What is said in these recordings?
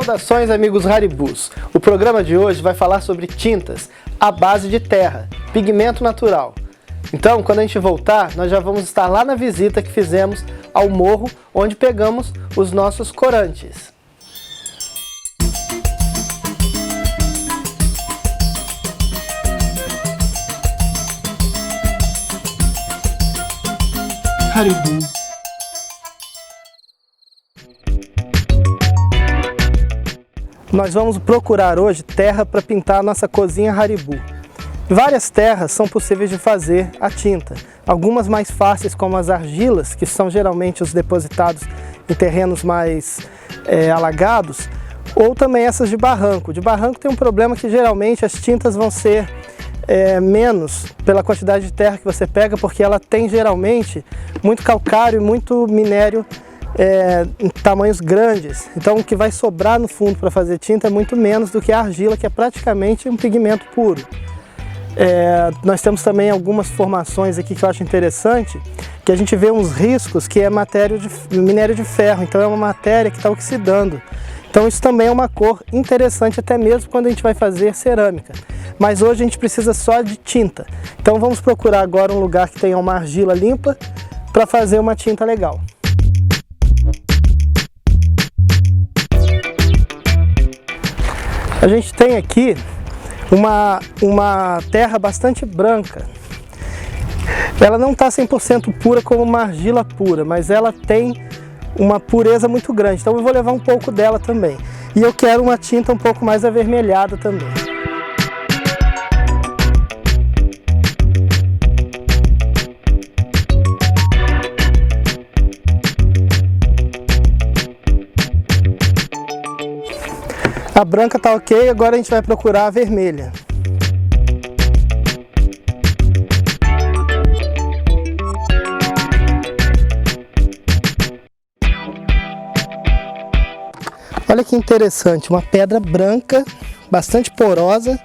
Saudações, amigos Haribus! O programa de hoje vai falar sobre tintas à base de terra, pigmento natural. Então, quando a gente voltar, nós já vamos estar lá na visita que fizemos ao morro, onde pegamos os nossos corantes. Haribu. Nós vamos procurar hoje terra para pintar a nossa cozinha Haribu. Várias terras são possíveis de fazer a tinta. Algumas mais fáceis, como as argilas, que são geralmente os depositados em terrenos mais alagados, ou também essas de barranco. De barranco tem um problema que geralmente as tintas vão ser menos pela quantidade de terra que você pega, porque ela tem geralmente muito calcário e muito minério em tamanhos grandes. Então o que vai sobrar no fundo para fazer tinta é muito menos do que a argila, que é praticamente um pigmento puro. Nós temos também algumas formações aqui que eu acho interessante, que a gente vê uns riscos que é minério de ferro, então é uma matéria que está oxidando. Então isso também é uma cor interessante, até mesmo quando a gente vai fazer cerâmica. Mas hoje a gente precisa só de tinta. Então vamos procurar agora um lugar que tenha uma argila limpa para fazer uma tinta legal. A gente tem aqui uma terra bastante branca. Ela não está 100% pura como uma argila pura, mas ela tem uma pureza muito grande. Então eu vou levar um pouco dela também. E eu quero uma tinta um pouco mais avermelhada também. A branca está ok, agora a gente vai procurar a vermelha. Olha que interessante, uma pedra branca, bastante porosa,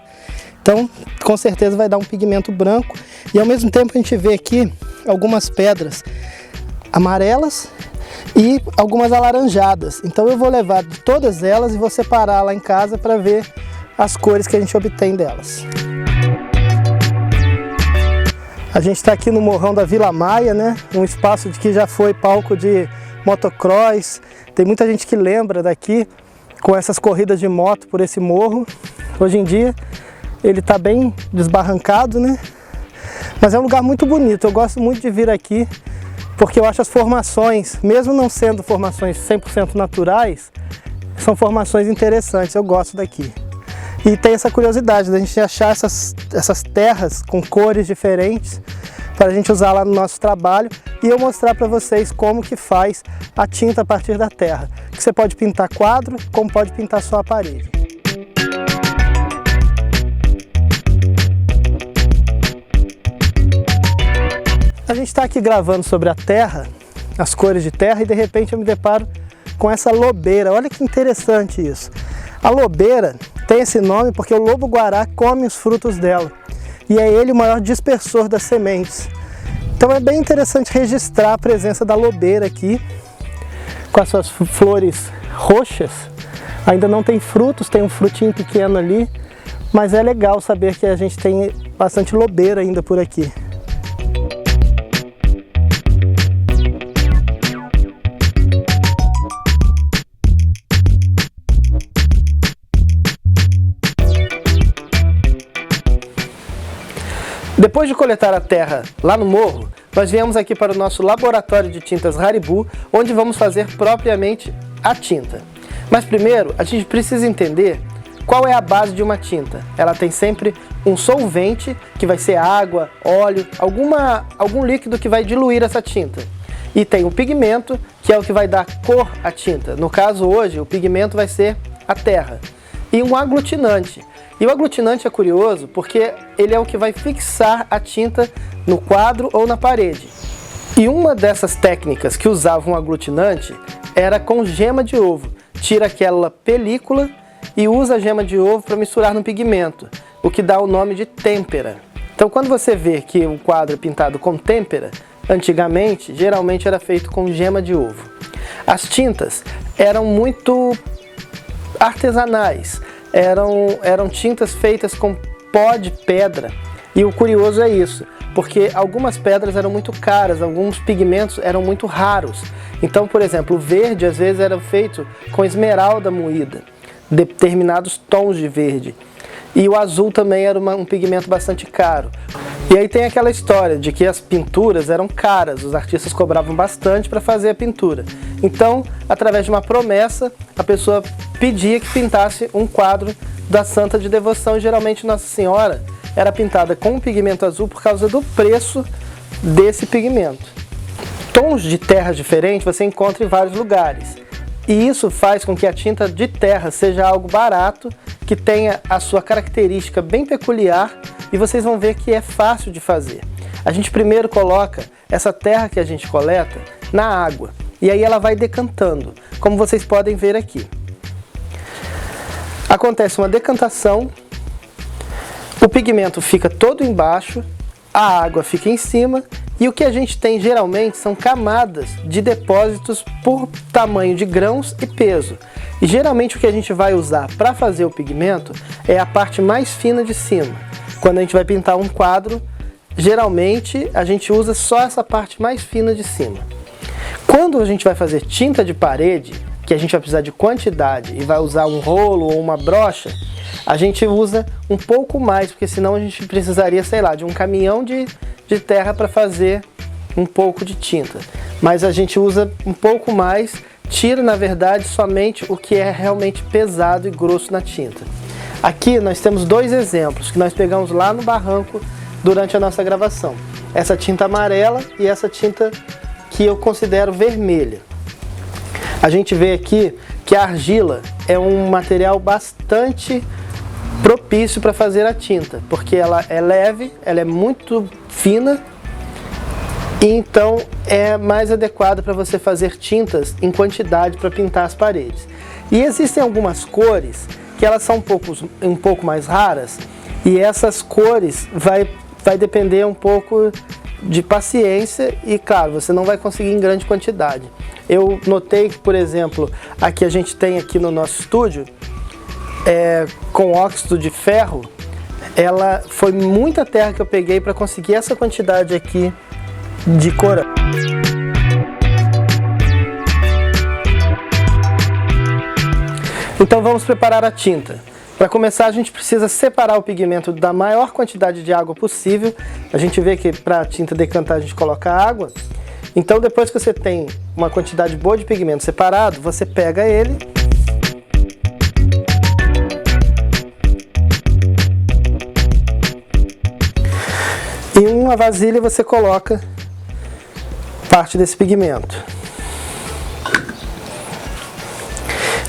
então com certeza vai dar um pigmento branco. E ao mesmo tempo a gente vê aqui algumas pedras amarelas e algumas alaranjadas. Então eu vou levar de todas elas e vou separar lá em casa para ver as cores que a gente obtém delas. A gente está aqui no morrão da Vila Maia, né? Um espaço que já foi palco de motocross. Tem muita gente que lembra daqui com essas corridas de moto por esse morro. Hoje em dia ele está bem desbarrancado, né? Mas é um lugar muito bonito. Eu gosto muito de vir aqui porque eu acho as formações, mesmo não sendo formações 100% naturais, são formações interessantes, eu gosto daqui. E tem essa curiosidade da gente achar essas terras com cores diferentes para a gente usar lá no nosso trabalho e eu mostrar para vocês como que faz a tinta a partir da terra. Que você pode pintar quadro, como pode pintar só a parede. A gente está aqui gravando sobre a terra, as cores de terra, e de repente eu me deparo com essa lobeira. Olha que interessante isso. A lobeira tem esse nome porque o lobo-guará come os frutos dela. E é ele o maior dispersor das sementes. Então é bem interessante registrar a presença da lobeira aqui, com as suas flores roxas. Ainda não tem frutos, tem um frutinho pequeno ali, mas é legal saber que a gente tem bastante lobeira ainda por aqui. Depois de coletar a terra lá no morro, nós viemos aqui para o nosso laboratório de tintas Haribu, onde vamos fazer propriamente a tinta. Mas primeiro, a gente precisa entender qual é a base de uma tinta. Ela tem sempre um solvente, que vai ser água, óleo, algum líquido que vai diluir essa tinta. E tem o pigmento, que é o que vai dar cor à tinta. No caso hoje, o pigmento vai ser a terra. E um aglutinante. E o aglutinante é curioso porque ele é o que vai fixar a tinta no quadro ou na parede. E uma dessas técnicas que usava um aglutinante era com gema de ovo. Tira aquela película e usa a gema de ovo para misturar no pigmento, o que dá o nome de têmpera. Então quando você vê que um quadro é pintado com têmpera, antigamente geralmente era feito com gema de ovo. As tintas eram muito artesanais, eram tintas feitas com pó de pedra. E o curioso é isso, porque algumas pedras eram muito caras, alguns pigmentos eram muito raros. Então, por exemplo, o verde às vezes era feito com esmeralda moída, determinados tons de verde. E o azul também era um pigmento bastante caro. E aí tem aquela história de que as pinturas eram caras, os artistas cobravam bastante para fazer a pintura. Então, através de uma promessa, a pessoa pedia que pintasse um quadro da Santa de Devoção, e geralmente Nossa Senhora era pintada com o pigmento azul por causa do preço desse pigmento. Tons de terra diferentes você encontra em vários lugares. E isso faz com que a tinta de terra seja algo barato, que tenha a sua característica bem peculiar, e vocês vão ver que é fácil de fazer. A gente primeiro coloca essa terra que a gente coleta na água, e aí ela vai decantando, como vocês podem ver aqui. Acontece uma decantação, o pigmento fica todo embaixo, a água fica em cima, e o que a gente tem geralmente são camadas de depósitos por tamanho de grãos e peso. E geralmente o que a gente vai usar para fazer o pigmento é a parte mais fina de cima. Quando a gente vai pintar um quadro, geralmente a gente usa só essa parte mais fina de cima. Quando a gente vai fazer tinta de parede, que a gente vai precisar de quantidade e vai usar um rolo ou uma brocha, a gente usa um pouco mais, porque senão a gente precisaria, sei lá, de um caminhão de terra para fazer um pouco de tinta. Mas a gente usa um pouco mais, tira na verdade somente o que é realmente pesado e grosso na tinta. Aqui nós temos dois exemplos que nós pegamos lá no barranco durante a nossa gravação. Essa tinta amarela e essa tinta que eu considero vermelha. A gente vê aqui que a argila é um material bastante propício para fazer a tinta, porque ela é leve, ela é muito fina, e então é mais adequada para você fazer tintas em quantidade para pintar as paredes. E existem algumas cores que elas são um pouco mais raras, e essas cores vai depender um pouco de paciência e, claro, você não vai conseguir em grande quantidade. Eu notei que, por exemplo, aqui a gente tem aqui no nosso estúdio, com óxido de ferro, ela foi muita terra que eu peguei para conseguir essa quantidade aqui de corante. Então vamos preparar a tinta. Para começar, a gente precisa separar o pigmento da maior quantidade de água possível. A gente vê que para a tinta decantar a gente coloca água. Então depois que você tem uma quantidade boa de pigmento separado, você pega ele em uma vasilha, você coloca parte desse pigmento.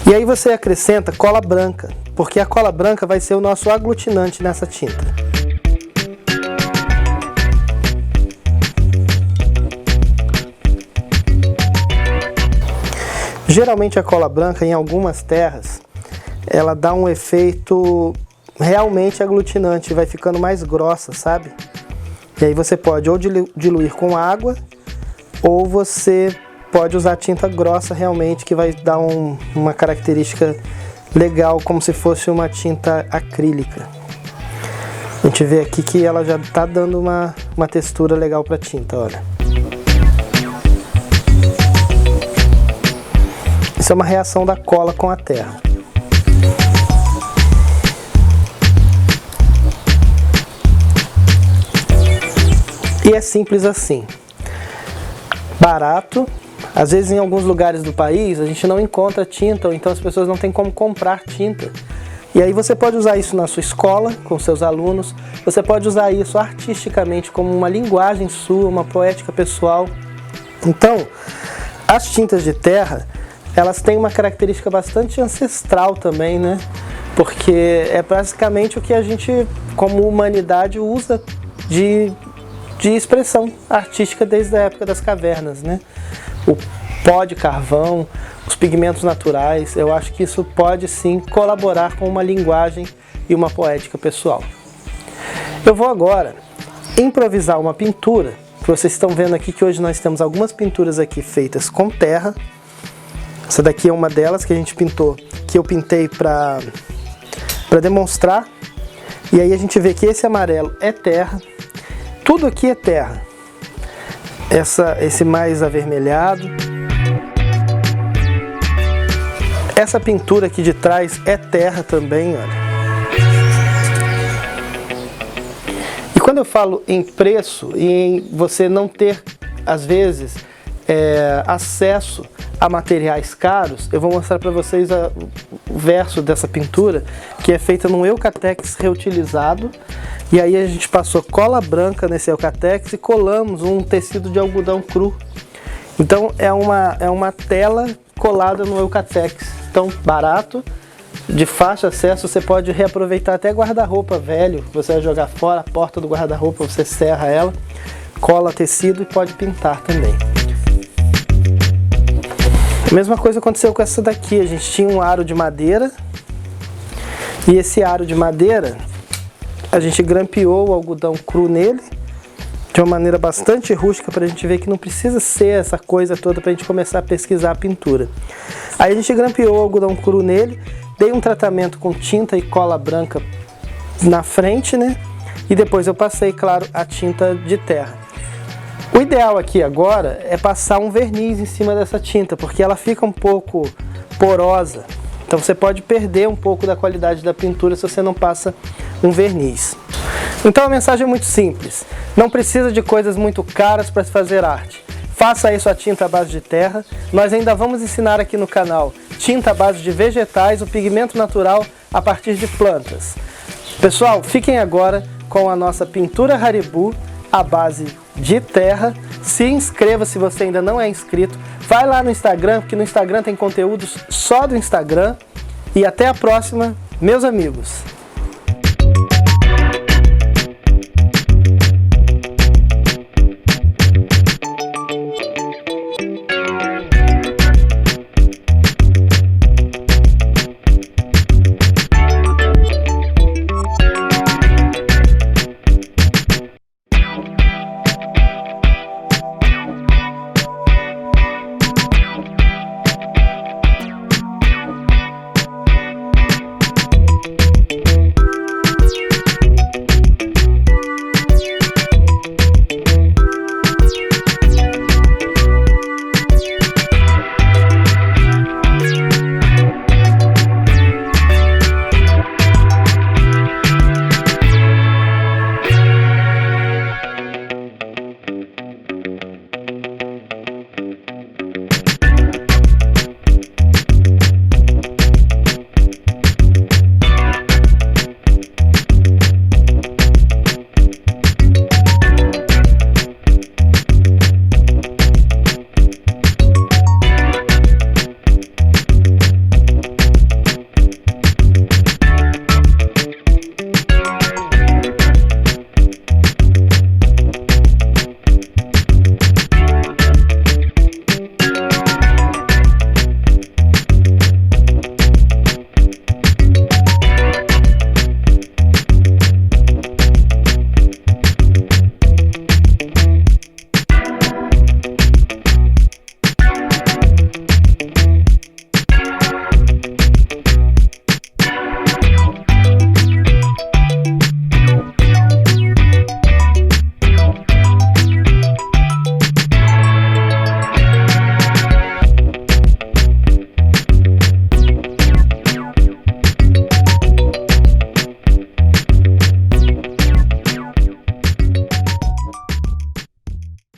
E aí você acrescenta cola branca, porque a cola branca vai ser o nosso aglutinante nessa tinta. Geralmente a cola branca, em algumas terras, ela dá um efeito realmente aglutinante, vai ficando mais grossa, sabe? E aí você pode ou diluir com água, ou você pode usar tinta grossa realmente, que vai dar uma característica legal, como se fosse uma tinta acrílica. A gente vê aqui que ela já está dando uma textura legal para a tinta, olha. Isso é uma reação da cola com a terra. E é simples assim. Barato. Às vezes em alguns lugares do país a gente não encontra tinta, ou então as pessoas não têm como comprar tinta. E aí você pode usar isso na sua escola, com seus alunos, você pode usar isso artisticamente como uma linguagem sua, uma poética pessoal. Então, as tintas de terra, elas têm uma característica bastante ancestral também, né? Porque é basicamente o que a gente, como humanidade, usa de expressão artística desde a época das cavernas, né? O pó de carvão, os pigmentos naturais, eu acho que isso pode sim colaborar com uma linguagem e uma poética pessoal. Eu vou agora improvisar uma pintura, que vocês estão vendo aqui que hoje nós temos algumas pinturas aqui feitas com terra, Essa daqui é uma delas que a gente pintou, que eu pintei para demonstrar. E aí a gente vê que esse amarelo é terra, tudo aqui é terra. Esse mais avermelhado. Essa pintura aqui de trás é terra também, olha. E quando eu falo em preço e em você não ter, às vezes, acesso a materiais caros, eu vou mostrar para vocês o verso dessa pintura, que é feita num Eucatex reutilizado. E aí a gente passou cola branca nesse Eucatex e colamos um tecido de algodão cru. Então é uma tela colada no Eucatex. Então, barato, de fácil acesso, você pode reaproveitar até guarda-roupa velho, você vai jogar fora, a porta do guarda-roupa, você serra ela, cola tecido e pode pintar também. A mesma coisa aconteceu com essa daqui, a gente tinha um aro de madeira, e esse aro de madeira, a gente grampeou o algodão cru nele, de uma maneira bastante rústica, para a gente ver que não precisa ser essa coisa toda para a gente começar a pesquisar a pintura. Aí a gente grampeou o algodão cru nele, dei um tratamento com tinta e cola branca na frente, né? E depois eu passei, claro, a tinta de terra. O ideal aqui agora é passar um verniz em cima dessa tinta, porque ela fica um pouco porosa. Então você pode perder um pouco da qualidade da pintura se você não passa um verniz. Então a mensagem é muito simples. Não precisa de coisas muito caras para se fazer arte. Faça aí sua tinta à base de terra. Nós ainda vamos ensinar aqui no canal tinta à base de vegetais, o pigmento natural a partir de plantas. Pessoal, fiquem agora com a nossa pintura Haribu à base de terra. Se inscreva se você ainda não é inscrito. Vai lá no Instagram, porque no Instagram tem conteúdos só do Instagram. E até a próxima, meus amigos!